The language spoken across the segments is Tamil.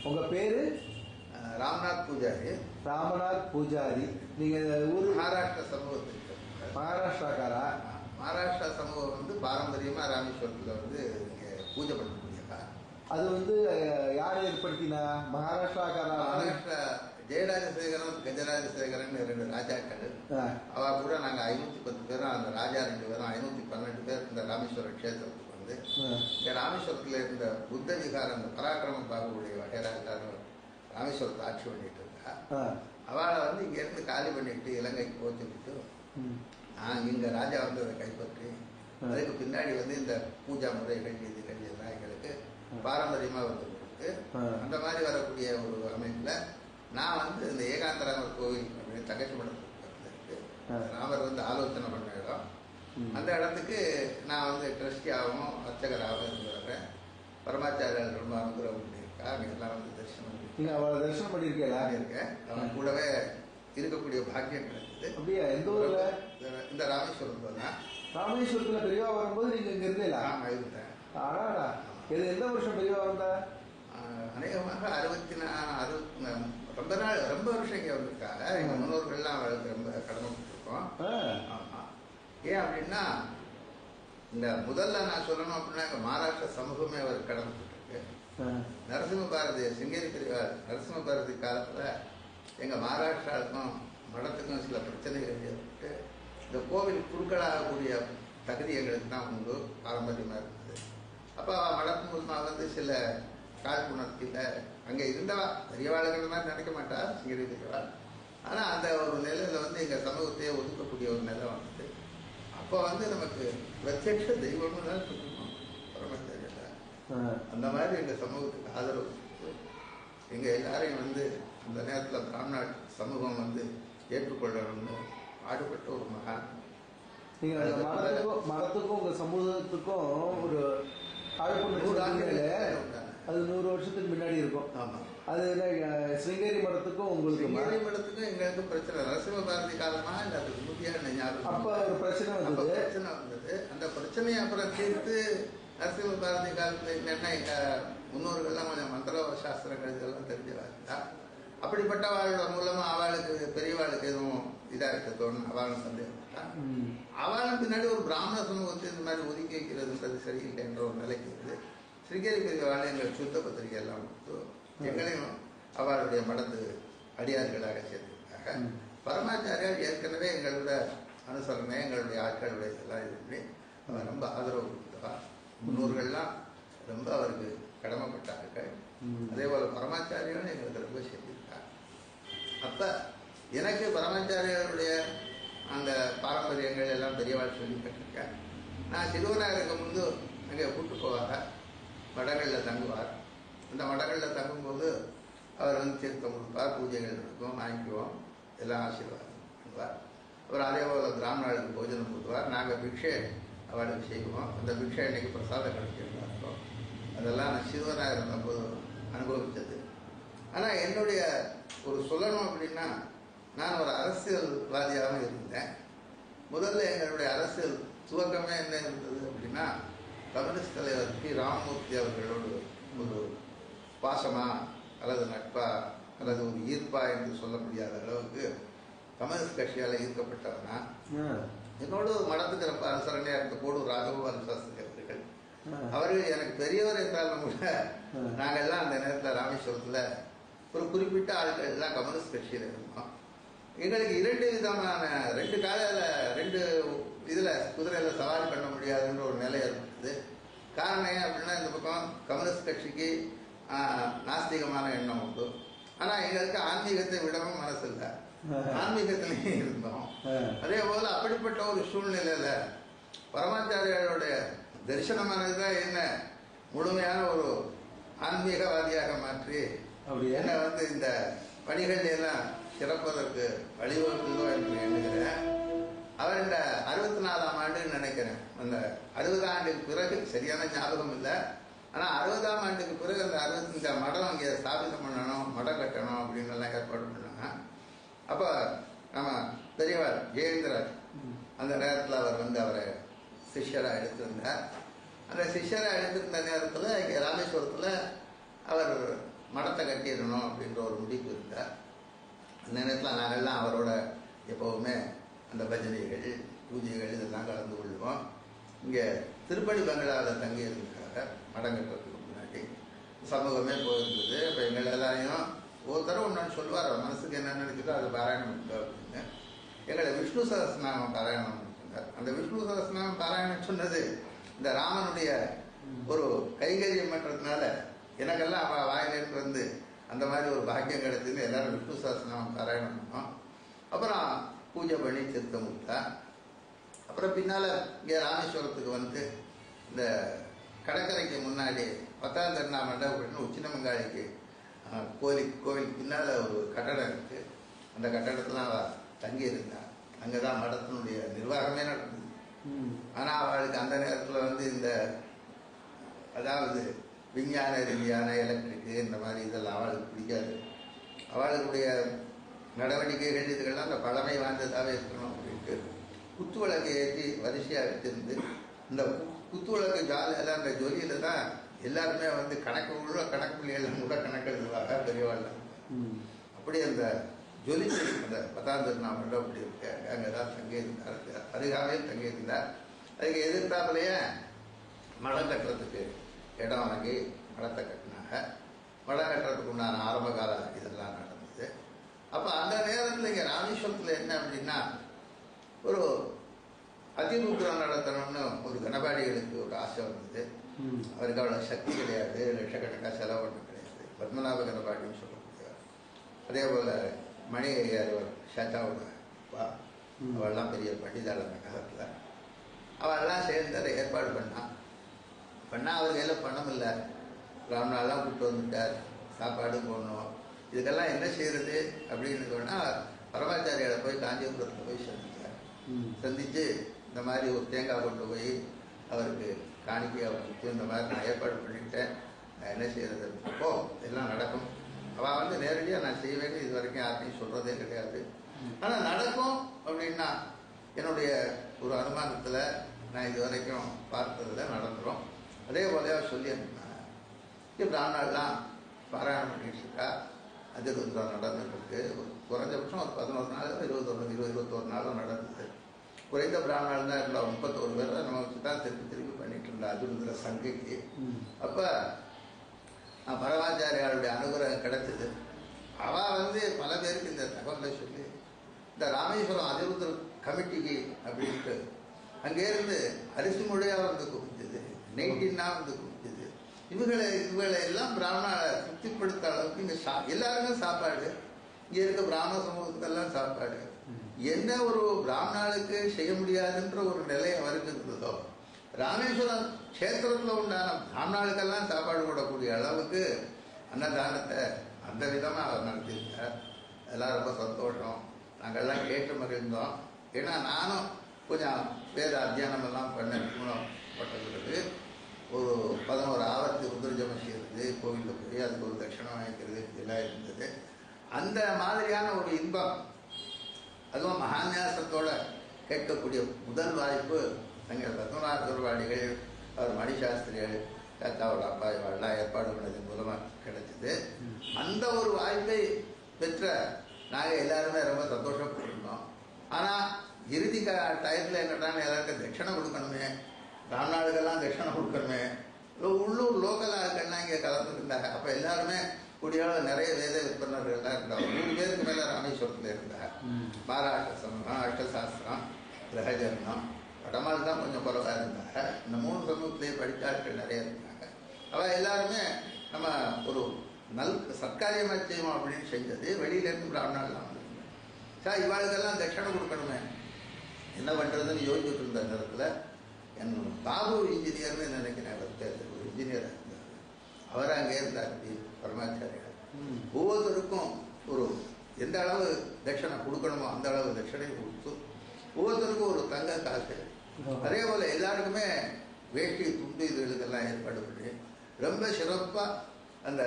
உங்க பேரு? ராம்நாத் பூஜாரி. ராமநாத் பூஜாரி. நீங்க ஊர்? மகாராஷ்டிரா சமூகத்துக்கு. மகாராஷ்டிராக்காரா? மகாராஷ்டிரா சமூகம் வந்து பாரம்பரியமா ராமேஸ்வரத்துல வந்து இங்க பூஜை பண்ணக்கூடியதா. அது யார் ஏற்படுத்தினா? மகாராஷ்டிராக்காரா? மகாராஷ்டிரா ஜெயராஜசேகரன் கஜராஜசேகரன் 2 ராஜாக்கள். அவ கூட நாங்க 510 பேரும், அந்த ராஜா 2 பேரும் 512 பேர் இந்த ராமேஸ்வர கஷேத்திரத்துக்கு வந்து இங்க ராமேஸ்வரத்துல இருந்த புத்த விகாரம், இந்த பராக்கிரமம் பார்க்கக்கூடிய வகையரா எல்லாரும் ராமேஸ்வரத்தை ஆட்சி பண்ணிட்டு இருக்கா. அவளை வந்து இங்க இருந்து காலி பண்ணிட்டு இலங்கைக்கு போச்சுட்டு நாங்க இங்க ராஜா வந்து அதை கைப்பற்றி அதுக்கு பின்னாடி வந்து இந்த பூஜா முறைகள் இதுகள் எல்லாம் எங்களுக்கு பாரம்பரியமா வந்துருக்கு. அந்த மாதிரி வரக்கூடிய ஒரு அமைப்புல நான் வந்து இந்த ஏகாந்தராமர் கோவில் அப்படின்னு தங்கச்சி மடத்துக்கு ராமர் வந்து ஆலோசனை பண்ண இடம். அந்த இடத்துக்கு நான் வந்து ட்ரஸ்டியாகவும் அர்ச்சகராகவும் இருந்து வர்றேன். பரமாச்சாரியர் ரொம்ப அனுகிரகம் பண்ணியிருக்கா. அங்கே எல்லாம் வந்து தரிசனம் பண்ணியிருக்கேன். அவன் கூடவே இருக்கக்கூடிய பாக்கியம் கிடைச்சது. அப்படியா? எந்த ஊர்ல? இந்த ராமேஸ்வரத்துல தான். ராமேஸ்வரத்துல பெரியவா வரும்போது நீங்க இங்க இருந்தீங்களா? ஆமா, இருந்தேன். ஆடாடா, இது எந்த வருஷம் பெரியவா வந்தா? அநேகமாக 64 ரொம்ப வருஷம் இங்க வந்திருக்காங்க. எங்க முன்னோர்கள்லாம் அவளுக்கு ரொம்ப கடமைப்பட்டிருக்கோம். ஆமா. ஏன் அப்படின்னா இந்த முதல்ல நான் சொல்லணும் அப்படின்னா எங்க மகாராஷ்டிரா சமூகமே அவர் கடமைப்பட்டிருக்கு. நரசிம்ம பாரதி சிங்கேரி பெரியவார் நரசிம்ம பாரதி காலத்துல எங்க மகாராஷ்டிராவுக்கும் மடத்துக்கும் சில பிரச்சனைகள் ஏற்பட்டு இந்த கோவில் குறுக்களாகக்கூடிய தகுதி எங்களுக்கு தான் உண்டு, பாரம்பரியமா இருந்தது. அப்ப மடத்து மூலமாக வந்து சில காழ்ப்புணர்ச்சியில அங்க இருந்தவா பெரியவாளுகள் மாதிரி நினைக்க மாட்டா சிங்கேரி பெரியவாள். ஆனா அந்த ஒரு நிலையில வந்து எங்க சமூகத்தையே ஒதுக்கக்கூடிய ஒரு நிலை வந்தது. அப்போ வந்து நமக்கு பிரத்யட்ச தெய்வம்னு தான் சொல்லணும் பரமாச்சாரியல. அந்த மாதிரி எங்க சமூகத்துக்கு ஆதரவு எங்க எல்லாரையும் வந்து அந்த நேரத்துல பிராமண சமூகம் வந்து ஏற்றுக்கொள்ளணும்னு பாடுபட்ட ஒரு மகான். நீங்க மதத்துக்கும் உங்க சமூகத்துக்கும் ஒரு அது 100 வருஷத்துக்கு முன்னாடி இருக்கும். ஆமா. அது சிங்கேரி மடத்துக்கும் உங்களுக்கு மடத்துக்கும் எங்களுக்கு பிரச்சனை நரசிம்ம பாரதி காலமா இல்ல அதுக்கு முக்கிய ஞாபகம். அப்ப ஒரு பிரச்சனை வந்தது. அந்த பிரச்சனையை அப்புறம் தீர்த்து நரசிம்ம பாரதி காலத்துல என்னென்ன எங்க முன்னோர்கள்லாம் கொஞ்சம் மந்திர சாஸ்திரங்கள் இதெல்லாம் தெரிஞ்சவாங்க. அப்படிப்பட்ட அவளோட மூலமா அவளுக்கு பெரியவாளுக்கு எதுவும் இதா இருக்க தோணும். அவளும் சந்தேகப்பட்டா. அவளும் பின்னாடி ஒரு பிராமண சமூகத்தை இந்த மாதிரி ஒதுக்கி வைக்கிறதுன்றது சரியில்லை என்ற ஒரு நிலைக்கு வந்து சிங்கேரி பெரியவாள் எங்கள் சுத்த பத்திரிகை எல்லாம் கொடுத்து எங்களையும் அவளுடைய மடத்து அடியார்களாக சேர்த்துருக்காங்க. பரமாச்சாரியார் ஏற்கனவே எங்களோட அனுசரணை எங்களுடைய ஆட்களுடைய இதெல்லாம் இது பண்ணி அவர் ரொம்ப ஆதரவு கொடுத்தவா. முன்னோர்கள்லாம் ரொம்ப அவருக்கு கடமைப்பட்டார்கள். அதே போல பரமாச்சாரியாரும் எங்களுக்கு ரொம்ப செஞ்சிருக்காங்க. அப்ப எனக்கு பரமாச்சாரியாருடைய அந்த பாரம்பரியங்கள் எல்லாம் பெரியவாள் சொல்லி கட்டிருக்கேன். நான் சிறுவனாக இருக்கும் போது அங்கே கூட்டு போவாங்க. மடங்களில் தங்குவார். அந்த மடங்களில் தங்கும்போது அவர் வந்து தீர்த்தம் கொடுப்பார், பூஜைகள் நடக்கும், வாங்கிக்குவோம், எல்லாம் ஆசீர்வாதம் பண்ணுவார். அவர் அதே போல் பிராமணர்களுக்கு போஜனம் கொடுத்துவார். நாங்கள் பிக்ஷை அவளுக்கு செய்வோம். அந்த பிக்ஷை இன்னைக்கு பிரசாதம் கிடைக்கிறதா இருக்கும். அதெல்லாம் நான் சிறுவனாக இருந்தபோது அனுபவித்தது. ஆனால் என்னுடைய ஒரு சொல்லணும் அப்படின்னா நான் ஒரு அரசியல்வாதியாக இருந்தேன். முதல்ல எங்களுடைய அரசியல் துவக்கமே என்ன இருந்தது அப்படின்னா கம்யூனிஸ்ட் தலைவர் பி ராமமூர்த்தி அவர்களோடு ஒரு பாசமா அல்லது நட்பா அல்லது ஒரு ஈர்ப்பா என்று சொல்ல முடியாத அளவுக்கு கம்யூனிஸ்ட் கட்சியால் ஈர்க்கப்பட்டவனா. என்னோடு மடத்துக்கு ரொம்ப அனுசரணையா இருந்த போடு ராஜகோபால் சாஸ்திரி அவர்கள். அவர்கள் எனக்கு பெரியவர் என்றாலும் கூட நாங்கள்லாம் அந்த நேரத்தில் ராமேஸ்வரத்துல ஒரு குறிப்பிட்ட ஆட்கள் எல்லாம் கம்யூனிஸ்ட் கட்சியில் இருந்தோம். எங்களுக்கு 2 விதமான 2 காலையில 2 இதுல குதிரையில சவாரி பண்ண முடியாதுன்ற ஒரு நிலை ஏற்பட்டது. காரணம் ஏன் அப்படின்னா இந்த பக்கம் கம்யூனிஸ்ட் கட்சிக்கு நாஸ்திகமான எண்ணம் உண்டு. ஆனா எங்களுக்கு ஆன்மீகத்தை விடவும் மனசு இல்லை, ஆன்மீகத்திலேயே இருந்தோம். அதே போல அப்படிப்பட்ட ஒரு சூழ்நிலையில பரமாச்சாரியாருடைய தரிசனமானதுதான் என்ன முழுமையான ஒரு ஆன்மீகவாதியாக மாற்றி என்ன வந்து இந்த பணிகள் எல்லாம் சிறப்பதற்கு வழிவகுத்ததோ என்று எண்ணுகிறேன். அவர் இந்த 64ஆம் ஆண்டுன்னு நினைக்கிறேன். அந்த 60 ஆண்டுக்கு பிறகு சரியான ஞாபகம் இல்லை. ஆனா 60ஆம் ஆண்டுக்கு பிறகு அந்த 65 மடம் அங்கே ஸ்தாபிதம் பண்ணணும், மடம் கட்டணும் அப்படின்னு எல்லாம் ஏற்பாடு பண்ணாங்க. அப்ப நம்ம பெரியவர் ஜெயேந்திரர் அந்த நேரத்தில் அவர் வந்து அவரை சிஷ்யரா எடுத்திருந்தார். அந்த சிஷ்யரா எடுத்திருந்த நேரத்தில் இங்கே ராமேஸ்வரத்தில் அவர் மடத்தை கட்டிடணும் அப்படின்ற ஒரு முடிவு இருந்தார். அந்த நேரத்தில் நாங்கள்லாம் அவரோட எப்போவுமே அந்த பஜனைகள் பூஜைகள் இதெல்லாம் கலந்து கொள்வோம். இங்கே திருப்பதி பங்களாவில் தங்கி இருந்திருக்காங்க மடம் கட்டுறதுக்கு முன்னாடி. சமூகமே போயிருந்தது. இப்போ எங்கள் எல்லாரையும் ஒருத்தர ஒன்று சொல்லுவார், மனசுக்கு என்ன நினைக்குதோ அது பாராயணம் இருக்கு அப்படின்னு. எங்களை விஷ்ணு சகஸ்ரநாமம் பாராயணம் பண்ணிருந்தார். அந்த விஷ்ணு சகஸ்ரநாமம் பாராயணம் சொன்னது இந்த ராமனுடைய ஒரு கைங்கரியம் பண்ணுறதுனால எனக்கெல்லாம் அவள் வாயிலேருந்து வந்து அந்த மாதிரி ஒரு பாக்கியம் கிடைச்சதுன்னு எல்லாரும் விஷ்ணு சகஸ்ரநாமம் பாராயணம் பண்ணோம். அப்புறம் பூஜை பண்ணி திருத்தம் கொடுத்தா. அப்புறம் பின்னால் இங்கே ராமேஸ்வரத்துக்கு வந்து இந்த கடற்கரைக்கு முன்னாடி 10ஆம் திருநாமண்டா அப்படின்னு உச்சினமங்காளிக்கு கோவிலுக்கு பின்னால் ஒரு கட்டடம் இருக்குது. அந்த கட்டடத்தில் அவள் தங்கி இருந்தாள். அங்கே தான் மடத்தினுடைய நிர்வாகமே நடந்தது. ஆனால் அவளுக்கு அந்த நேரத்தில் வந்து இந்த அதாவது விஞ்ஞான ரீதியான எலக்ட்ரிக்கு இந்த மாதிரி இதெல்லாம் அவளுக்கு பிடிக்காது. அவளுடைய நடவடிக்கைகள் இதுகள்லாம் அந்த பழமை வாய்ந்ததாகவே இருக்கணும் அப்படின்ட்டு குத்து விளக்கை ஏற்றி வரிசையாக வச்சிருந்து இந்த குத்து விளக்கு ஜாலியில் அந்த ஜொலியில் தான் எல்லாருமே வந்து கணக்கு உள்ள கணக்கு பிள்ளைகள் கூட கணக்கு எழுதுவாங்க பெரியவாள். அப்படி அந்த ஜொலிச்சு அந்த 10ஆம் திருநாமம் அப்படி இருக்கு. அங்கே தான் தங்கியிருந்தார், அருகாமையில் தங்கியிருந்தார். அதுக்கு எதிர்த்தாப்புலையே மடம் கட்டுறதுக்கு இடம் வாங்கி மடத்தை கட்டினாங்க. மடம் கட்டுறதுக்கு உண்டான ஆரம்ப கால இதெல்லாம் நடந்தது. அப்போ அந்த நேரத்தில் இங்கே ராமேஸ்வரத்தில் என்ன அப்படின்னா ஒரு அதிருத்ரம் நடத்தணும்னு ஒரு கணபாடிகளுக்கு ஒரு ஆசை வந்தது. அவருக்கு அவ்வளோ சக்தி கிடையாது, லட்சக்கணக்காக செலவு பண்ண கிடையாது. பத்மநாப கணபாடின்னு சொல்லக்கூடியவர். அதே போல் மணி ஐயார் ஷாச்சாவோட அவள்லாம் பெரிய பண்டிதாள் அந்த காலத்தில். அவெல்லாம் சேர்ந்து அதை ஏற்பாடு பண்ணால் அவர் கையில் பணம் இல்லை. ராம்நாள்லாம் கூப்பிட்டு வந்துட்டார், சாப்பாடு போடணும், இதுக்கெல்லாம் என்ன செய்யறது அப்படின்னு சொன்னால் பரமாச்சாரியாரை போய் காஞ்சிபுரத்தில் போய் சந்தித்து இந்த மாதிரி ஒரு தேங்காய் கொண்டு போய் அவருக்கு காணிக்கையாக கொடுத்து இந்த மாதிரி நான் ஏற்பாடு பண்ணிவிட்டேன், நான் என்ன செய்யறது அப்போ எல்லாம் நடக்கும். அவள் வந்து நேரடியாக நான் செய்வேன்னு இது வரைக்கும் யாருக்கையும் சொல்கிறதே கிடையாது. ஆனால் நடக்கும் அப்படின்னா என்னுடைய ஒரு அனுமானத்தில் நான் இது வரைக்கும் பார்த்ததில் நடந்துடும். அதே போல சொல்லி அனுப்பினாங்க. பிராமணாலாம் பாராயணம் பண்ணிட்டு இருக்கா. அதிருத்ரம் நடந்துருக்கு. குறைஞ்சபட்சம் ஒரு 11 நாள் 21 நாளும் நடந்தது. குறைந்த பிராமணால் தான் இருந்தால் 31 பேர் தான் நம்ம வச்சு தான் திருப்பி பண்ணிட்டு இருந்தா அதிருத்ர சங்கைக்கு. அப்போ பரமாச்சாரியாருடைய அனுகிரகம் கிடைச்சது. அவள் வந்து பல பேருக்கு இந்த தகவலை சொல்லி இந்த ராமேஸ்வரம் அதிருத்ர கமிட்டிக்கு அப்படின்ட்டு அங்கேருந்து அரிசி மொழியாக வந்து குவிஞ்சது, நெய்டின்னா வந்து குவிஞ்சது. இவங்களை எல்லாம் பிராமணாவை திருப்திப்படுத்த அளவுக்கு இங்கே எல்லாருமே சாப்பாடு, இங்கே இருக்க பிராமண சமூகத்துக்கெல்லாம் சாப்பாடு. என்ன ஒரு பிராமணாளுக்கு செய்ய முடியாதுன்ற ஒரு நிலையை வருகிறதோ ராமேஸ்வரம் கஷேத்திரத்தில் உண்டான பிராமணாளுக்கெல்லாம் சாப்பாடு போடக்கூடிய அளவுக்கு அன்னதானத்தை அந்த விதமாக அவர் நடத்தியிருக்கார். அதெல்லாம் ரொம்ப சந்தோஷம். நாங்கள்லாம் கேட்டு மகிழ்ந்தோம். ஏன்னா நானும் கொஞ்சம் வேறு அத்தியானம் எல்லாம் பண்ண பட்டது. ஒரு 11 ஆவர்த்தி ருத்ரஜபம் செய்கிறது, கோவிலில் போய் அதுக்கு ஒரு தட்சணம் வாங்கிக்கிறது இதெல்லாம் இருந்தது. அந்த மாதிரியான ஒரு இன்பம், அதுவும் மகான்யாசத்தோட கேட்கக்கூடிய முதல் வாய்ப்பு எங்கள் பத்மநாப குருவாடிகள், அவர் மணிசாஸ்திரிகள், தாத்தாவோட அப்பா இவெல்லாம் ஏற்பாடு பண்ணது மூலமாக கிடைச்சிது. அந்த ஒரு வாய்ப்பை பெற்ற நாங்கள் எல்லாருமே ரொம்ப சந்தோஷப்பட்டிருந்தோம். ஆனால் இறுதி டயத்தில் என்னட்டான எல்லாருக்கும் தட்சணை கொடுக்கணுமே, ராம்நாடுகள்லாம் தட்சணை கொடுக்கணுமே, உள்ளூர் லோக்கல் ஆட்கள்லாம் இங்கே கலந்துருந்தாங்க. அப்போ எல்லாருமே கூடியால் நிறைய வேத விற்பனர்கள்லாம் இருந்தாங்க. 3 பேருக்கு மேலே ராமேஸ்வரத்தில் இருந்தாங்க. பாராட்ட சமூகம், அஷ்டசாஸ்திரம், கிரகஜனம், வடமால் தான் கொஞ்சம் குறைவாக இருந்தாங்க. இந்த 3 சமூகத்திலேயே படித்த ஆட்கள் நிறைய இருந்தாங்க. அவள் எல்லாருமே நம்ம ஒரு சர்க்காரியமாக செய்வோம் அப்படின்னு செஞ்சது. வெளியிலேருந்து பிராமணாலாம் வந்துருந்தாங்க. சார் இவாளுக்கெல்லாம் தட்சணை கொடுக்கணுமே, என்ன பண்ணுறதுன்னு யோசிச்சுட்டு இருந்த நேரத்தில் என் பாபு இன்ஜினியர்னு நினைக்கிறேன், அவர் ஒரு இன்ஜினியராக இருந்தார். அவர் அங்கே இருந்தார் பரமாச்சாரியார். ஒவ்வொருத்தருக்கும் ஒரு எந்த அளவு தட்சணை கொடுக்கணுமோ அந்த அளவு தட்சணையை கொடுத்து ஒவ்வொருத்தருக்கும் ஒரு தங்க காசு. அதே போல் எல்லாருக்குமே வேட்டி துண்டு இதுகளுக்கெல்லாம் ஏற்பாடு பண்ணி ரொம்ப சிறப்பாக அந்த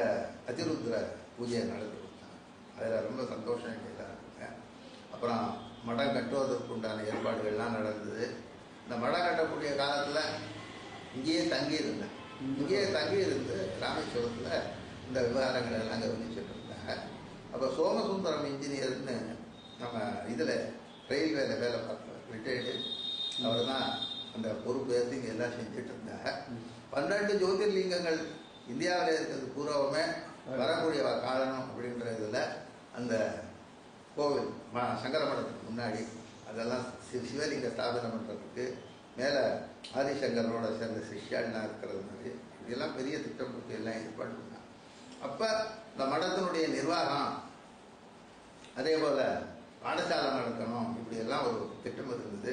அதிருத்ர பூஜையை நடத்தி கொடுத்தாங்க. அதில் ரொம்ப சந்தோஷம் எல்லாருக்குங்க. அப்புறம் மடம் கட்டுவதற்கு உண்டான ஏற்பாடுகள்லாம் நடந்தது. இந்த மடம் கட்டக்கூடிய காலத்தில் இங்கேயே தங்கியிருந்தேன். இங்கேயே தங்கியிருந்து ராமேஸ்வரத்தில் இந்த விவகாரங்கள் எல்லாம் கவனிச்சுட்டு இருந்தாங்க. அப்போ சோமசுந்தரம் இன்ஜினியர்னு நம்ம இதில் ரயில்வேல வேலை பார்த்தவர், ரிட்டையர்டு. அவர் தான் அந்த பொறுப்பு ஏற்று இங்கே எல்லாம் செஞ்சுட்டு இருந்தாங்க. 12 ஜோதிர்லிங்கங்கள் இந்தியாவில் இருக்கிறது பூராவுமே வரக்கூடிய காரணம் அப்படின்ற இதில் அந்த கோவில் சங்கரமடத்துக்கு முன்னாடி அதெல்லாம் சிவலிங்க ஸ்தாபனம் பண்ணுறதுக்கு மேலே ஆதிசங்கரோட சேர்ந்த சிஷ்யாலாம் இருக்கிறது மாதிரி இதெல்லாம் பெரிய திட்டம் கொடுத்து எல்லாம் ஏற்பாடு பண்ணாங்க. அப்போ இந்த மடத்தினுடைய நிர்வாகம் அதே போல் பாடசாலை நடக்கணும், இப்படி எல்லாம் ஒரு திட்டம் இருந்தது.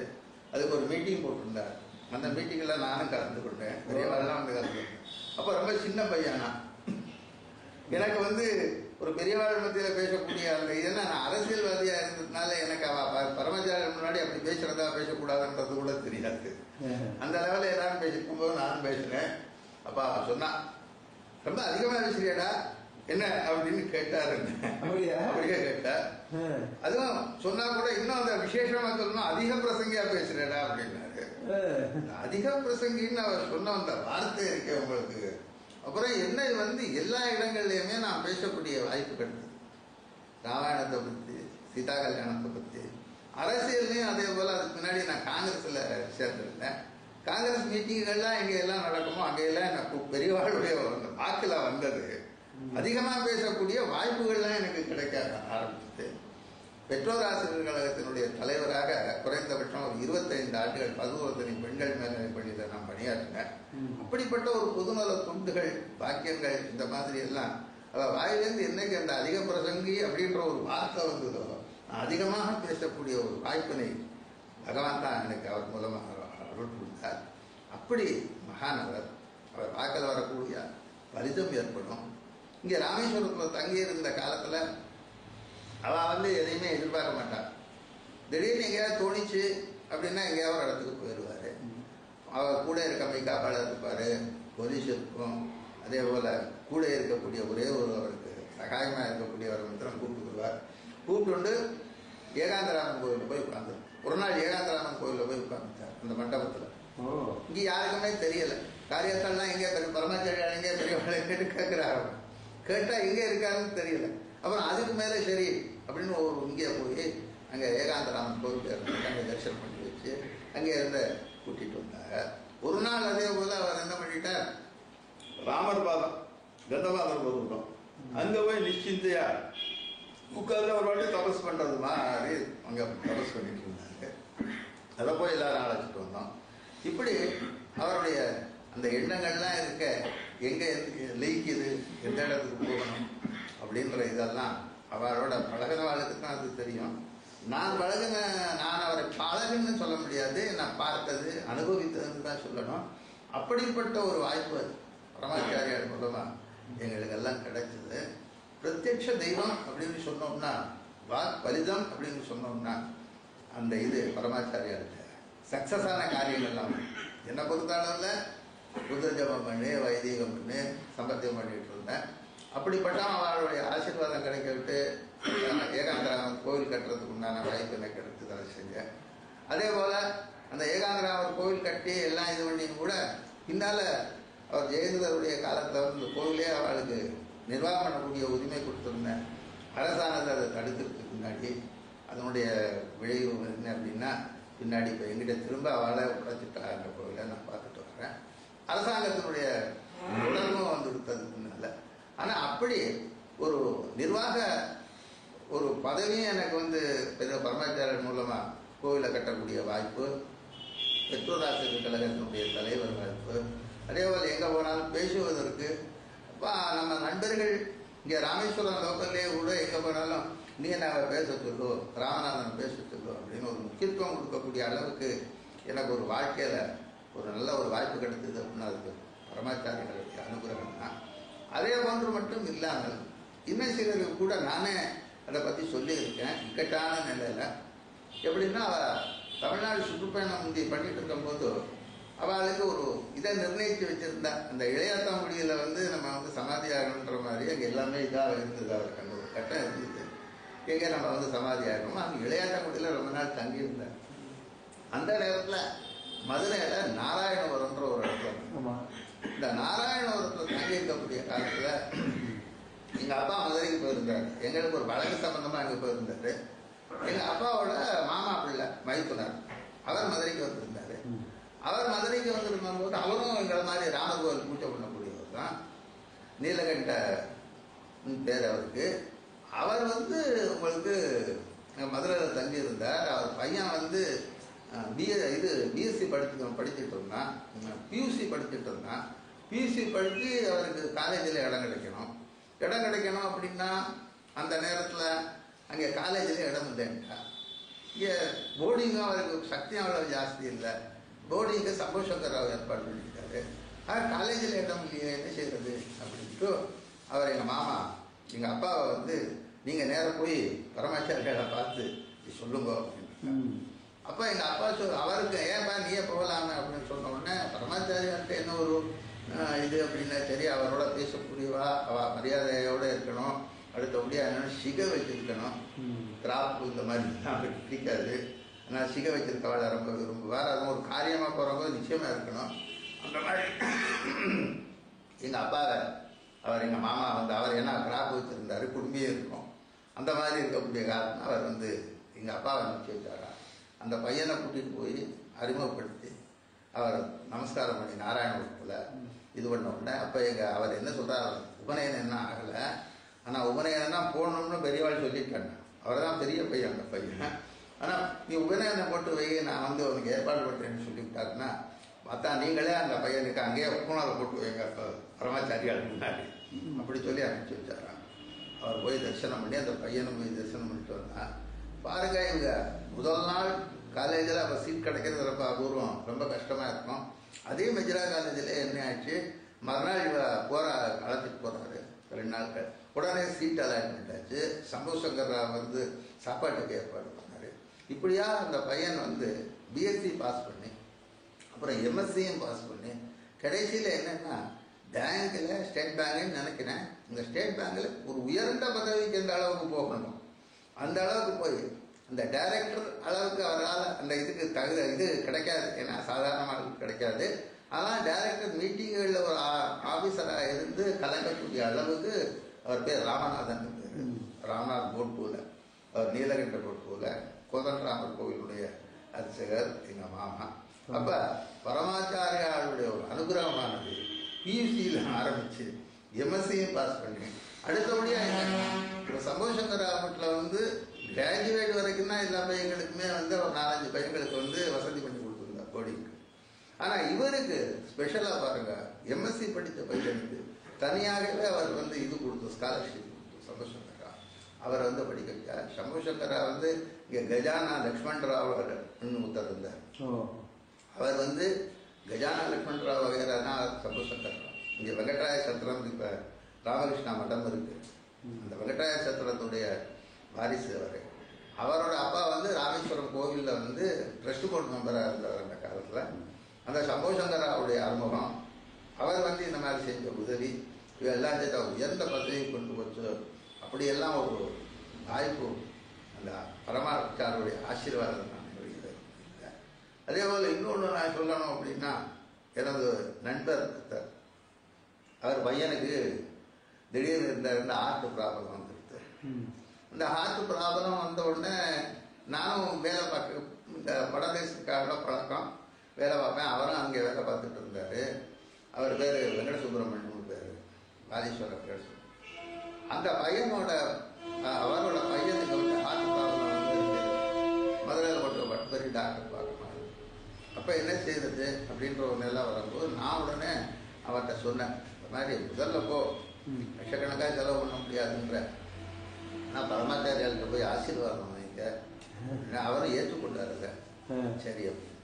அதுக்கு ஒரு மீட்டிங் போட்டிருந்தார். அந்த மீட்டிங்கில் நானும் கலந்து கொண்டேன், பெரியவாள்லாம் வந்து கலந்துருந்தேன். அப்போ ரொம்ப சின்ன பையனா எனக்கு வந்து ஒரு பெரியவாள் மத்தியில் பேசக்கூடிய அந்த இதெல்லாம் நான் அரசியல்வாதியாக இருந்ததுனால எனக்கு பரமச்சாரியர் முன்னாடி அப்படி பேசுறதா பேசக்கூடாதுன்றது கூட தெரியாது. அந்த லெவலில் எல்லாரும் பேசிக்கும்போது நானும் பேசுகிறேன். அப்பா சொன்னா ரொம்ப அதிகமாக பேசுறியாடா என்ன அப்படின்னு கேட்டாரு. அப்படியே கேட்டார். அதுவும் சொன்னா கூட இன்னும் அந்த விசேஷமா சொல்லணும், அதிக பிரசங்கியா பேசுறேடா அப்படின்னாரு. அதிக பிரசங்கின்னு அவர் சொன்ன அந்த வார்த்தை இருக்கே உங்களுக்கு. அப்புறம் என்னை வந்து எல்லா இடங்கள்லையுமே நான் பேசக்கூடிய வாய்ப்பு கிடைத்தது. ராமாயணத்தை பற்றி, சீதா கல்யாணத்தை பற்றி, அரசியல்லையும் அதே போல். அதுக்கு முன்னாடி நான் காங்கிரஸில் சேர்ந்துருந்தேன். காங்கிரஸ் மீட்டிங்கெல்லாம் எங்கே எல்லாம் நடக்குமோ அங்கெல்லாம் எனக்கு பெரியவாளுடைய வாக்கில் வந்தது. அதிகமாக பேசக்கூடிய வாய்ப்புகள்லாம் எனக்கு கிடைக்க ஆரம்பிச்சது. பெற்றோர் ஆசிரியர் கழகத்தினுடைய தலைவராக குறைந்தபட்சம் ஒரு 25 ஆண்டுகள் 11 பெண்கள் மேல்நிலை பள்ளியில் நான் பணியாற்றினேன். அப்படிப்பட்ட ஒரு பொதுநல துண்டுகள், வாக்கியங்கள், இந்த மாதிரி எல்லாம் வாயிலேருந்து என்னைக்கு அந்த அதிக பிரசங்கி அப்படின்ற ஒரு வார்த்தை வந்ததோ அதிகமாக பேசக்கூடிய ஒரு வாய்ப்பினை பகவான் தான் எனக்கு அவர் மூலமாக அருள் கொடுத்தார். அப்படி மகானவர் அவர் வாக்கில் வரக்கூடிய பலிதம் ஏற்படும். இங்கே ராமேஸ்வரத்தில் தங்கியிருந்த காலத்தில் அவள் வந்து எதையுமே எதிர்பார்க்க மாட்டாள். திடீர்னு எங்கேயாவது தோணிச்சு அப்படின்னா எங்கேயாவது ஒரு இடத்துக்கு போயிடுவார். அவர் கூட இருக்க மைக்காப்பாளர் இருப்பார், போலீஸ் இருக்கும். அதே போல் கூட இருக்கக்கூடிய ஒரே ஒரு அவருக்கு சகாயமாக இருக்கக்கூடியவர் மாத்திரம் கூப்பிட்டுக்குருவார். கூப்பிட்டு ஏகாந்தராமன் கோயிலில் போய் உட்காந்து ஒரு நாள் ஏகாந்தராமன் கோயிலில் போய் உட்காந்துட்டார் அந்த மண்டபத்தில். இங்கே யாருக்குமே தெரியலை. காரியத்தாலாம் எங்கே பரமாச்சாரியா எங்கே பெரியவாள் எங்கேட்டு கேட்குறாரு. கேட்டால் எங்கே இருக்காருன்னு தெரியல. அப்புறம் அதுக்கு மேலே சரி அப்படின்னு ஒரு இங்கே போய் அங்கே ஏகாந்தராமன் கோவில் அங்கே தரிசனம் பண்ணி வச்சு அங்கே இருந்த கூட்டிகிட்டு வந்தாங்க. ஒரு நாள் அதே போல் அவர் என்ன பண்ணிட்டார், ராமர் பாதம் கந்தபாதம் வருவோம் அங்கே போய் நிச்சயத்தையா உட்கார்ந்து ஒரு வாட்டி தபஸ் பண்ணுறது மாதிரி அங்கே தபஸ் பண்ணிட்டு இருந்தாங்க. அதை போய் எல்லாரும் அழைச்சிட்டு வந்தோம். இப்படி அவருடைய அந்த எண்ணங்கள்லாம் இருக்க எங்கே லயிக்குது, எந்த இடத்துக்கு போகணும் அப்படின்ற இதெல்லாம் அவரோட பழகினவாளுக்கு தான் அது தெரியும். நான் அவரை பழகுன்னு சொல்ல முடியாது, நான் பார்த்தது அனுபவித்ததுன்னு தான் சொல்லணும். அப்படிப்பட்ட ஒரு வாய்ப்பு பரமாச்சாரியார் மூலமாக எங்களுக்கெல்லாம் கிடைச்சது. பிரத்யட்ச தெய்வம் அப்படின்னு சொன்னோம்னா, பலிதம் அப்படின்னு சொன்னோம்னா, அந்த இது பரமாச்சாரியாருக்கு சக்சஸான காரியங்கள்லாம் என்னை பொறுத்தளவில் புத்த ஜபம் பண்ணி வைதீகம் பண்ணி சம்பத்தியம் பண்ணிட்டு இருந்தேன். அப்படிப்பட்ட அவருடைய ஆசீர்வாதம் கிடைக்க விட்டு ஏகாந்தராமன் கோவில் கட்டுறதுக்கு உண்டான வாய்ப்பு எனக்கு கிடைத்து அதை செஞ்சேன். அதே போல் அந்த ஏகாந்தராமர் கோவில் கட்டி எல்லாம் இது பண்ணி கூட பின்னால் அவர் ஜெயலலிதாவுடைய காலத்தில் வந்து கோவிலே அவளுக்கு நிர்வாகம் பண்ணக்கூடிய உரிமை கொடுத்துருந்தேன். அரசானது அதை தடுக்கிறதுக்கு முன்னாடி அதனுடைய விளைவு என்ன அப்படின்னா, பின்னாடி இப்போ எங்கிட்ட திரும்ப அவளை உடைச்சிட்டா அந்த கோவிலை நான் பார்த்துட்டு வர்றேன். அரசாங்கத்தினுடைய உடனும் வந்து கொடுத்ததுக்கு முன்னால். ஆனால் அப்படி ஒரு நிர்வாக ஒரு பதவியும் எனக்கு வந்து பெரிய பரமாச்சாரியர் மூலமாக கோவிலை கட்டக்கூடிய வாய்ப்பு, பெற்றோர் ஆசிரியர் கழகத்தினுடைய தலைவர் வாய்ப்பு, அதே போல் எங்கே போனாலும் பேசுவதற்கு நம்ம நண்பர்கள் இங்கே ராமேஸ்வரம் லோக்கல்லே கூட எங்கே போனாலும் நீ நாங்கள் பேச சொல்லு, ராமநாதன் பேச சொல்லு அப்படின்னு ஒரு முக்கியத்துவம் கொடுக்கக்கூடிய அளவுக்கு எனக்கு ஒரு வாழ்க்கையில் ஒரு நல்ல ஒரு வாய்ப்பு கிடைத்தது அப்படின்னா அதுக்கு பரமாச்சாரியர்களுடைய அனுகிரகம் தான். அதே போன்று மட்டும் இல்லாமல் இன்னும் சிலருக்கு கூட நானே அதை பற்றி சொல்லியிருக்கேன். இக்கட்டான நிலையில் எப்படின்னா, அவள் தமிழ்நாடு சுற்றுப்பயணம் முந்தி பண்ணிட்டு இருக்கும்போது அவளுக்கு ஒரு இதை நிர்ணயித்து வச்சுருந்தா, அந்த இளையாத்தாங்குடியில் வந்து நம்ம வந்து சமாதி ஆகணுன்ற மாதிரி அங்கே எல்லாமே இதாக இருந்தது. அவருக்கு அந்த ஒரு கட்டம் இருந்தது, எங்கே நம்ம வந்து சமாதி ஆகணும். அங்கே இளையாத்தாங்குடியில் ரொம்ப நாள் தங்கியிருந்தேன். அந்த நேரத்தில் மதுரையில் நாராயணபுரம்ன்ற ஒரு இடத்துல, இந்த நாராயணபுரத்தில் தங்கி இருக்கக்கூடிய காலத்தில் எங்கள் அப்பா மதுரைக்கு போயிருந்தார். எங்களுக்கு ஒரு வழக்கு சம்பந்தமாக அங்கே போயிருந்தார். எங்கள் அப்பாவோட மாமா பிள்ளை மைத்துனர் அவர் மதுரைக்கு வந்திருந்தார். அவர் மதுரைக்கு வந்திருந்தபோது அவரும் எங்களை மாதிரி ராமர் கோவில் பூஜை பண்ணக்கூடியவர் தான். நீலகண்ட பேர் அவருக்கு. அவர் வந்து உங்களுக்கு மதுரையில் தங்கி இருந்தார். அவர் பையன் வந்து பிஎஸ்சி படிச்சுட்டு இருந்தான், பியூசி படிச்சுட்டு இருந்தான். பியூசி படித்து அவருக்கு காலேஜில் இடம் கிடைக்கணும் அப்படின்னா அந்த நேரத்தில் அங்கே காலேஜில் இடம் இல்லைன்ட்டா. இங்கே போர்டிங்கும் அவருக்கு சக்தியும் அவ்வளோ ஜாஸ்தி இல்லை. போர்டிங்கு சம்பவசங்கர் ராவ் ஏற்பாடு பண்ணியிருக்காரு. காலேஜில் இடம் இல்லையே, என்ன செய்யறது அப்படின்ட்டு அவர் எங்கள் மாமா எங்கள் அப்பாவை வந்து நீங்கள் நேராக போய் பரமாச்சாரியாரை பார்த்து சொல்லுங்க அப்படின்னு. அப்போ எங்கள் அப்பா அவருக்கு ஏன்பா நீயே போகலாமே அப்படின்னு சொன்ன உடனே பரமாச்சாரியார்கிட்ட என்ன ஒரு இது அப்படின்னா சரி, அவரோட பேசக்கூடியவா அவ மரியாதையோடு இருக்கணும். அடுத்தபடியாக என்னென்ன சிகை வச்சிருக்கணும். கிராப்பு இந்த மாதிரி அவருக்கு பிடிக்காது. ஆனால் சிகை வச்சிருக்கவாளை ரொம்ப விரும்புவார். அதுவும் ஒரு காரியமாக போகிறவங்க நிச்சயமாக இருக்கணும். அந்த மாதிரி எங்கள் அப்பாவை அவர் எங்கள் மாமா வந்து அவர் என்ன கிராப்பு வச்சுருந்தாரு, குடும்பியே இருக்கும். அந்த மாதிரி இருக்கக்கூடிய காரணம் அவர் வந்து எங்கள் அப்பாவை அனுப்பிச்சி வச்சாரா. அந்த பையனை கூட்டிகிட்டு போய் அறிமுகப்படுத்தி அவர் நமஸ்காரம் பண்ணி நாராயணபுரத்தில் இது பண்ண உடனே அப்போ அவர் என்ன சொல்கிறார், உபநயனம் என்ன ஆகலை, ஆனால் உபநயனம் தான் போடணும்னு பெரியவாள் சொல்லிட்டாங்க. அவர் தான் பெரிய பையன் அந்த பையன். ஆனால் நீ உபநயனம் போட்டு வை, நான் வந்து உனக்கு ஏற்பாடு பண்ணுறேன்னு சொல்லிவிட்டாருன்னா பார்த்தா நீங்களே அந்த பையனுக்கு அங்கேயே பூனாவை போட்டு வைங்க பரமாச்சாரியால் முன்னாடி அப்படி சொல்லி அனுப்பிச்சி வச்சாராம். அவர் போய் தரிசனம் பண்ணி அந்த பையனை போய் தரிசனம் பண்ணிட்டு வந்தார். பாருங்க, இவங்க முதல் நாள் காலேஜில் அப்போ சீட் கிடைக்கிறது ரொம்ப அபூர்வம், ரொம்ப கஷ்டமாக இருக்கும். அதே மெஜ்ரா காலேஜில் என்ன ஆச்சு, மறுநாள் இவ அழைச்சிட்டு போகிறாரு 2 நாட்கள். உடனே சீட் அலாட்மெண்ட் ஆச்சு. சம்பவசங்கர் ராவ் வந்து சாப்பாட்டுக்கு ஏற்பாடு பண்ணார். இப்படியா அந்த பையன் வந்து பிஎஸ்சி பாஸ் பண்ணி அப்புறம் எம்எஸ்சியும் பாஸ் பண்ணி கடைசியில் என்னென்னா பேங்கில் ஸ்டேட் பேங்குன்னு நினைக்கிறேன், இந்த ஸ்டேட் பேங்கில் ஒரு உயர்ந்த பதவிக்கு எந்த அளவுக்கு போகணும் அந்த அளவுக்கு போய் அந்த டைரக்டர் அளவுக்கு அவரால் அந்த இதுக்கு இது கிடைக்காது. ஏன்னா சாதாரணமாக கிடைக்காது. ஆனால் டைரக்டர் மீட்டிங்களில் ஒரு ஆஃபீஸராக இருந்து கலங்கக்கூடிய அளவுக்கு அவர் பேர் ராமநாதன் பேர். ராமநாத் போட்பூல அவர் நீலகண்ட போட்பூல கோதண்டராமர் கோவிலுடைய அர்ச்சகர் எங்கள் மாமா. அப்போ பரமாச்சாரியாருடைய ஒரு அனுகிரகமானது பியூசியில் ஆரம்பித்து எம்எஸ்சியும் பாஸ் பண்ணி அடுத்தபடியாக சம்பவசங்கர் ராமட்டில் வந்து கிராஜுவேட் வரைக்கும் தான் எல்லா பையங்களுக்குமே வந்து ஒரு 4-5 பையங்களுக்கு வந்து வசதி பண்ணி கொடுத்துருந்தார் கோடிங்கு. ஆனால் இவருக்கு ஸ்பெஷலாக பாருங்க, எம்எஸ்சி படித்த பையனுக்கு தனியாகவே அவர் வந்து இது கொடுத்து ஸ்காலர்ஷிப் கொடுத்து சம்பவசங்கர் ராவ் அவரை வந்து படிக்க வச்சார். சம்பவசங்கர் ராவ் வந்து இங்கே கஜானா லக்ஷ்மண் ராவ் ஒருத்தர் இருந்தார். அவர் வந்து கஜானா லக்ஷ்மண் ராவ் வகைரானா சம்பவசங்கர் ராவ். இங்கே வெங்கட்ராய சத்திரம் இப்போ ராமகிருஷ்ணா மடம் இருக்கு. அந்த வெங்கட்ராய சத்திரத்துடைய வாரிசு அவர். அவரோட அப்பா வந்து ராமேஸ்வரம் கோவிலில் வந்து ட்ரஸ்ட் போர்டு மெம்பராக இருந்தார் அந்த காலத்தில். அந்த சம்பவசங்கர் ராவுடைய அறிமுகம், அவர் வந்து இந்த மாதிரி செஞ்ச உதவி இதெல்லாம் சேர்த்து அவர் உயர்ந்த பதவியை கொண்டு போச்சு. அப்படியெல்லாம் ஒரு வாய்ப்பு அந்த பரமாச்சாரியுடைய ஆசீர்வாதம் நான் இல்லை. அதே போல் இன்னொன்று நான் சொல்லணும் அப்படின்னா, எனது நண்பர் அவர் பையனுக்கு திடீர்னு இருந்த ஹார்ட் ப்ராப்ளம் வந்துடுது. இந்த ஹார்ட் ப்ராப்ளம் வந்த உடனே நானும் வேலை பார்க்க, இந்த வடதேசக்காரோட பழக்கம், வேலை பார்ப்பேன். அவரும் அங்கே வேலை பார்த்துட்டு இருந்தார். அவர் பேர் வெங்கட சுப்பிரமணியம் பேர், ராஜேஸ்வரர் பேர். அந்த பையனோட அவரோட பையனுக்கு வந்து ஹார்ட் ப்ராப்ளம் வந்து மதுரையில் மட்டும் பெரிய டாக்டர் பார்க்கணும். அப்போ என்ன செய்யறது அப்படின்ற ஒரு நிலை வரும்போது நான் உடனே அவர்கிட்ட சொன்னேன், இந்த மாதிரி முதல்ல போ, லட்சக்கணக்காக செலவு பண்ண முடியாதுன்ற, நான் பரமாச்சாரியாளுக்கு போய் ஆசீர்வாதம் வாங்கிக்க. அவரும் ஏற்றுக்கொண்டார் அதை. சரி அப்படின்னு.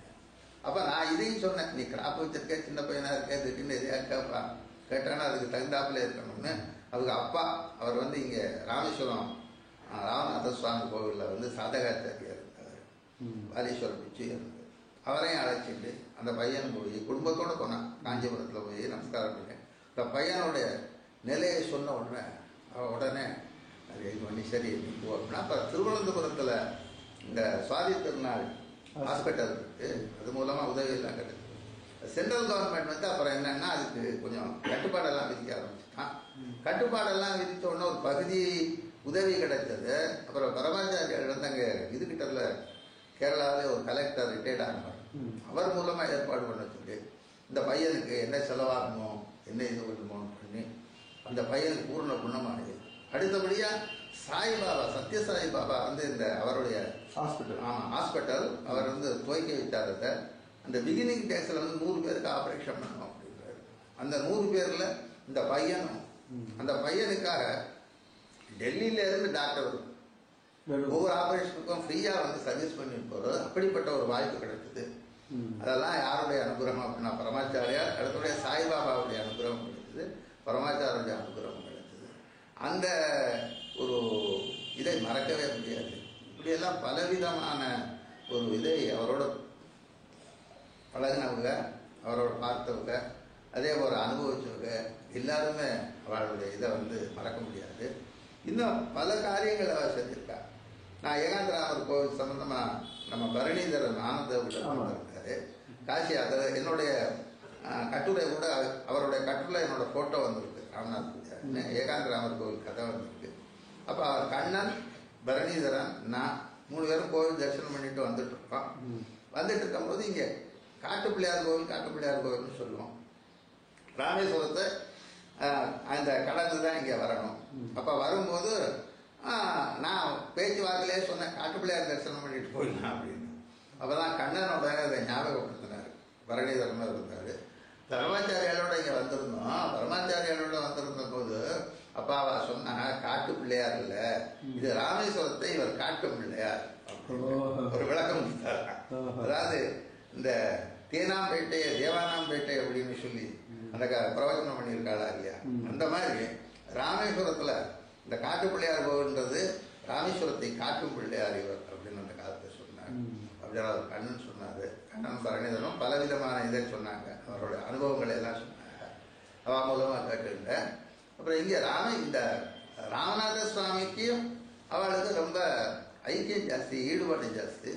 அப்போ நான் இதையும் சொன்னேன், நீ கிராப் வச்சிருக்க, சின்ன பையனாக இருக்க, திடீர்னு எதையா கேட்பா, கேட்டானா அதுக்கு தகுந்தாப்புல இருக்கணும்னு. அதுக்கு அப்பா அவர் வந்து இங்கே ராமேஸ்வரம் ராமநாத சுவாமி கோவிலில் வந்து சாதகாச்சாரியார் இருந்தார், வாலீஸ்வரர் பிச்சு இருந்தார். அவரையும் அழைச்சிட்டு அந்த பையன் போய் குடும்பத்தோடு போனான். காஞ்சிபுரத்தில் போய் நமஸ்காரம் பண்ணேன். இந்த பையனுடைய நிலையை சொன்ன உடனே அது இது பண்ணி சரி நீ போ அப்படின்னா. அப்போ திருவனந்தபுரத்தில் இந்த சுவாதி திருநாள் ஹாஸ்பிட்டல் இருக்குது, அது மூலமாக உதவியெல்லாம் கிடைக்கும். சென்ட்ரல் கவர்மெண்ட் வந்து அப்புறம் என்னன்னா அதுக்கு கொஞ்சம் கட்டுப்பாடெல்லாம் விதிக்க ஆரம்பிச்சுட்டான். கட்டுப்பாடெல்லாம் விதித்த உடனே ஒரு பகுதி உதவி கிடைச்சது. அப்புறம் பரமாச்சாரியார் வந்து அங்கே இதுகிட்டல கேரளாவிலே ஒரு கலெக்டர் ரிட்டையர்ட் ஆனார். அவர் மூலமாக ஏற்பாடு பண்ண சொல்லி இந்த பையனுக்கு என்ன செலவாகணுமோ என்ன இது பண்ணுமோ பண்ணி அந்த பையனுக்கு பூர்ண குணமானது. அடுத்தபடியாக சாய்பாபா, சத்ய சாய்பாபா வந்து இந்த அவருடைய ஹாஸ்பிட்டல், ஆமாம் ஹாஸ்பிட்டல் அவர் வந்து துவக்கி வைத்தாரத. அந்த பிகினிங் டேஸில் வந்து 100 பேருக்கு ஆப்ரேஷன் பண்ணணும் அப்படின்றாரு. அந்த 100 பேரில் இந்த பையனும், அந்த பையனுக்காக டெல்லியிலேருந்து டாக்டர் ஒவ்வொரு ஆப்ரேஷனுக்கும் ஃப்ரீயாக வந்து சர்வீஸ் பண்ணிட்டு போகிறது. அப்படிப்பட்ட ஒரு வாய்ப்பு கிடைச்சது. அதெல்லாம் யாருடைய அனுகிரகம் அப்படின்னா பரமாச்சாரியார், அடுத்தபடிய சாய்பாபாவுடைய அனுகிரகம் கிடைச்சது, பரமாச்சாரியுடைய அனுகிரகம் கிடைச்சது. அந்த ஒரு இதை மறக்கவே முடியாது. இப்படியெல்லாம் பலவிதமான ஒரு இதை அவரோட பழகினவங்க, அவரோட பார்த்தவங்க, அதே போல் அனுபவிச்சவங்க எல்லாருமே அவளுடைய இதை வந்து மறக்க முடியாது. இன்னும் பல காரியங்கள் அவர் செஞ்சிருக்கா. நான் ஏகாந்தராமர் கோவில் சம்பந்தமாக நம்ம பரணிதரன் ஆனந்தவிடம் இருக்காரு காசி. அதில் என்னுடைய கட்டுரை கூட, அவருடைய கட்டுரை என்னோட ஃபோட்டோ வந்திருக்கு. ராமநாத் பூஜா ஏகாந்தராமர் கோவில் கதை வந்திருக்கு. அப்போ அவர் கண்ணன், பரணிதரன், நான் 3 பேரும் கோவில் தரிசனம் பண்ணிட்டு வந்துட்டு இருக்கோம். வந்துட்டு இருக்கும்போது இங்கே காட்டு பிள்ளையார் கோவில்னு சொல்லுவோம். ராமேஸ்வரத்தை அந்த கடந்து தான் இங்கே வரணும். அப்போ வரும்போது நான் பேச்சு வாக்கிலே சொன்னேன், காட்டு பிள்ளையார் தரிசனம் பண்ணிட்டு போயிடலாம் அப்படின்னு. அப்போ தான் கண்ணனோட அதை ஞாபகப்படுத்தினார். பரணிதரன் இருந்தார். பரமாச்சாரியாரோட இங்கே வந்திருந்தோம். பரமாச்சாரியாரோட வந்திருந்த போது அப்பாவா சொன்னாங்க, காட்டு பிள்ளையார் இல்லை, இது ராமேஸ்வரத்தை இவர் காட்டு பிள்ளையார் ஒரு விளக்கம் கொடுத்தார். அதாவது இந்த தேனாம்பேட்டையை தேவானாம்பேட்டை அப்படின்னு சொல்லி அந்த பிரவச்சனம் பண்ணியிருக்காளா இல்லையா, அந்த மாதிரி ராமேஸ்வரத்தில் இந்த காட்டு பிள்ளையார் கோவில்ன்றது ராமேஸ்வரத்தை காட்டும் பிள்ளையார் இவர் அப்படின்னு அந்த காலத்தை சொன்னார். அப்படின்னு அவர் கண்ணன் சொன்னார். கண்ணன் பரணிதனும் பலவிதமான இதை சொன்னாங்க, அவரோட அனுபவங்களை எல்லாம் சொன்னாங்க. அவ மூலமாக கேட்டுருந்தேன். அப்புறம் இங்கே இந்த ராமநாத சுவாமிக்கும் அவளுக்கு ரொம்ப ஐக்கியம் ஜாஸ்தி, ஈடுபாடு ஜாஸ்தி.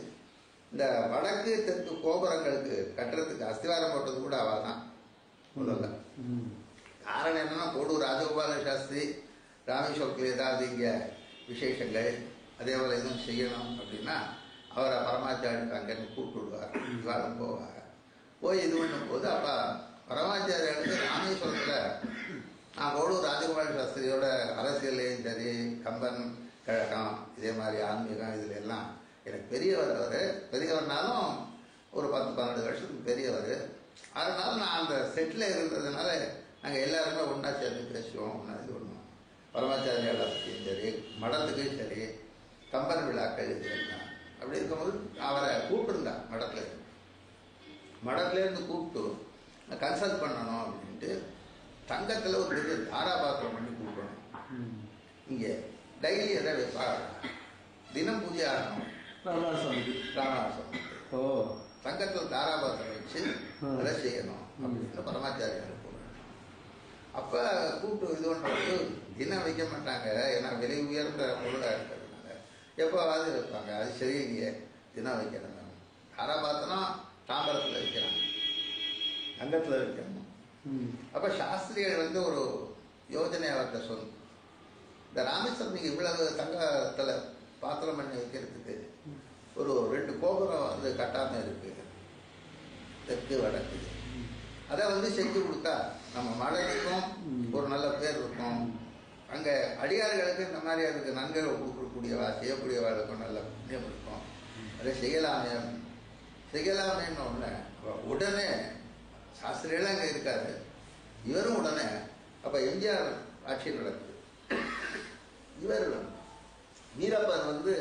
இந்த வடக்கு தெற்கு கோபுரங்களுக்கு கட்டுறதுக்கு அஸ்திவாரம் போட்டது கூட அவள் தான் முதல்ல. காரணம் என்னன்னா, கோடூர் ராஜகோபால சாஸ்திரி ராமேஸ்வரத்தில் ஏதாவது இங்கே விசேஷங்கள் அதே போல் எதுவும் செய்யணும் அப்படின்னா அவரை பரமாச்சாரிக்கு அங்கேருந்து கூப்பிட்டு விடுவார். இவாளும் போவார். போய் இது பண்ணும்போது அப்போ பரமாச்சாரியாளுக்கு ராமேஸ்வரத்தில் நான் கோடூர் ராஜகோபால சாஸ்திரியோட அரசியலையும் சரி, கம்பன் கழகம், இதே மாதிரி ஆன்மீகம், இதில் எல்லாம் எனக்கு பெரியவர். அவர் பெரியவர்னாலும் ஒரு 10-12 வருஷத்துக்கு பெரியவர். அதனால நான் அந்த செட்டில் இருந்ததுனால நாங்கள் எல்லாருமே ஒன்றா சேர்ந்து பேசுவோம், ஒன்றா இது பண்ணுவோம். பரமாச்சாரியால் பற்றியும் சரி, மடத்துக்கும் சரி, கம்பன் விழாக்கள் இதெல்லாம். அப்படி இருக்கும்போது அவரை கூப்பிட்டுருந்தான். மடத்துலேருந்து கூப்பிட்டு கன்சல்ட் பண்ணணும் அப்படின்ட்டு தங்கத்தில் ஒரு பெரிய தாராபாத்திரம் பண்ணி கூப்பிடணும். இங்கே டைலி எதை வைப்பாங்க, தினம் பூஜை ஆகணும். ராமநாதன் தங்கத்தில் தாராபாத்திரம் வச்சு அதை செய்யணும் அப்படின்னு பரமாச்சாரியார் போகிறாங்க. அப்போ கூப்பிட்டு இது பண்ணுறது தினம் வைக்க மாட்டாங்க, ஏன்னா விலை உயர்ந்த பொருளாக இருக்கிறதுனால எப்போவாது வைப்பாங்க. அது சரியில்லையே, தினம் வைக்கணும். தாராபாத்திரம் தாம்பரத்தில் வைக்கிறாங்க, தங்கத்தில் வைக்கணும். அப்போ சாஸ்திரிகள் வந்து ஒரு யோஜனை அவர்கிட்ட சொல்லணும், இந்த ராமேஸ்வரம் நீங்கள் இவ்வளவு தங்கத்தில் பாத்திரம் பண்ணி வைக்கிறதுக்கு ஒரு 2 கோபுரம் வந்து கட்டாமல் இருக்கு, தெற்கு வடக்கு. அதை வந்து செஞ்சு கொடுத்தா நம்ம மழைக்கும் ஒரு நல்ல பேர் இருக்கும். அங்கே அடியார்களுக்கு இந்த மாதிரி அதுக்கு நன்கரை கொடுக்கக்கூடியவா செய்யக்கூடியவாளுக்கும் நல்ல புண்ணியம் இருக்கும். அதை செய்யலாமேன்னு ஒன்று உடனே சாஸ்திரிகளும் அங்கே இருக்காரு, இவரும் உடனே. அப்போ எம்ஜிஆர் ஆட்சி நடக்குது. இவர் வீரப்பன் வந்து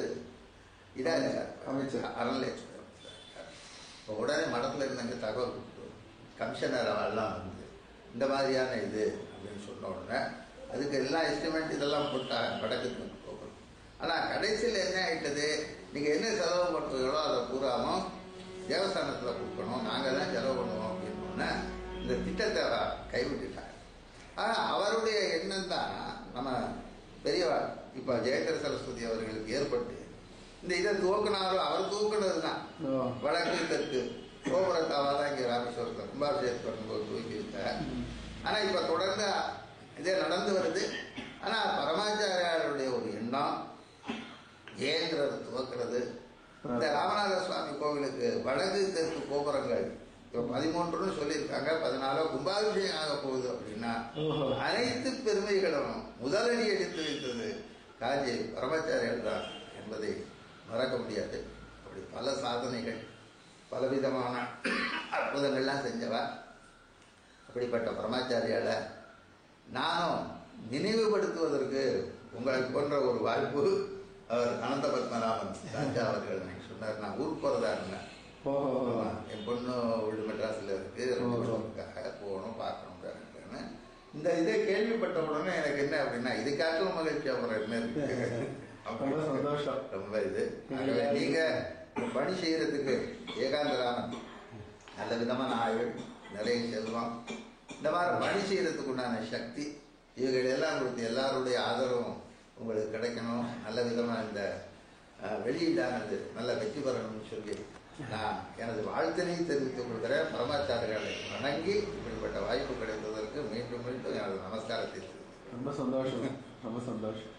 இதாக அமைச்சர், அறநிலையத்துறை. இப்போ உடனே மடத்தில் இருந்தாங்க தகவல் கொடுத்து கமிஷனர் அவெல்லாம் வந்து இந்த மாதிரியான இது அப்படின்னு சொன்ன உடனே அதுக்கு எல்லாம் எஸ்டிமேட் இதெல்லாம் போட்டாங்க வடக்கு போகணும். ஆனால் கடைசியில் என்ன ஆகிட்டது, நீங்கள் என்ன செலவு பண்ணுறீங்களோ அதை பூராமல் தேவஸ்தானத்தில் கொடுக்கணும், நாங்கள் தான் செலவு பண்ணுவோம் அப்படின்னோடனே இந்த திட்டத்தை கைவிட்டுட்டாங்க. ஆனால் அவருடைய எண்ணம் தான் நம்ம பெரியவா இப்போ ஜெயகர சரஸ்வதி அவர்களுக்கு ஏற்பட்டு இந்த இதை தூக்கினாரோ அவர் தூக்குனது தான் வடக்கு தெற்கு கோபுரத்தாவாக தான் இங்கே ராமேஸ்வரத்தில் கும்பாபிஷேகம் பண்ணும்போது தூக்கி விட்டார். ஆனால் இப்போ தொடர்ந்து இதே நடந்து வருது. ஆனால் பரமாச்சாரியாருடைய ஒரு எண்ணம் ஏங்கிறது துவக்கிறது. இந்த ராமநாத சுவாமி கோவிலுக்கு வடக்கு தெற்கு கோபுரங்கள் இப்போ 13ன்னு சொல்லியிருக்காங்க, 14 கும்பாபிஷேகம் ஆக போகுது அப்படின்னா அனைத்து பெருமைகளும் முதலடி எடுத்து வைத்தது காஞ்சி பரமாச்சாரியார் தான் என்பதை மறக்க முடியாது. அப்படி பல சாதனைகள் பலவிதமான அற்புதங்கள்லாம் செஞ்சவா. அப்படிப்பட்ட பரமாச்சாரியால நானும் நினைவுபடுத்துவதற்கு உங்களுக்கு போன்ற ஒரு வாய்ப்பு அவர் அனந்த பத்மநாபன் ராஜா அவர்கள் எனக்கு சொன்னார். நான் ஊருக்கு போகிறதா இருந்தேன். என் பொண்ணு வீடு மெட்ராஸில் இருக்கு, போகணும் பார்க்கணும். இந்த இதை கேள்விப்பட்ட உடனே எனக்கு என்ன அப்படின்னா இதுக்காக மகிழ்ச்சி அப்புறம் என்ன இருக்கு சந்தோஷம் ரொம்ப இது. நீங்க பணி செய்யறதுக்கு ஏகாந்தராமன் நல்ல விதமான ஆயுள் நிறைய செல்வம் இந்த மாதிரி பணி செய்யறதுக்கு உண்டான சக்தி இவர்கள் எல்லாம் கொடுத்து எல்லாருடைய ஆதரவும் உங்களுக்கு கிடைக்கணும். நல்ல விதமாக இந்த வெளியீடானது நல்ல வெற்றி பெறணும்னு சொல்லி நான் எனது வாழ்த்தினை தெரிவித்துக் கொள்கிறேன். பரமாச்சாரியாரை வணங்கி இப்படிப்பட்ட வாய்ப்பு கிடைத்ததற்கு மீண்டும் மீண்டும் எனது நமஸ்காரத்தை. ரொம்ப சந்தோஷம், ரொம்ப சந்தோஷம்.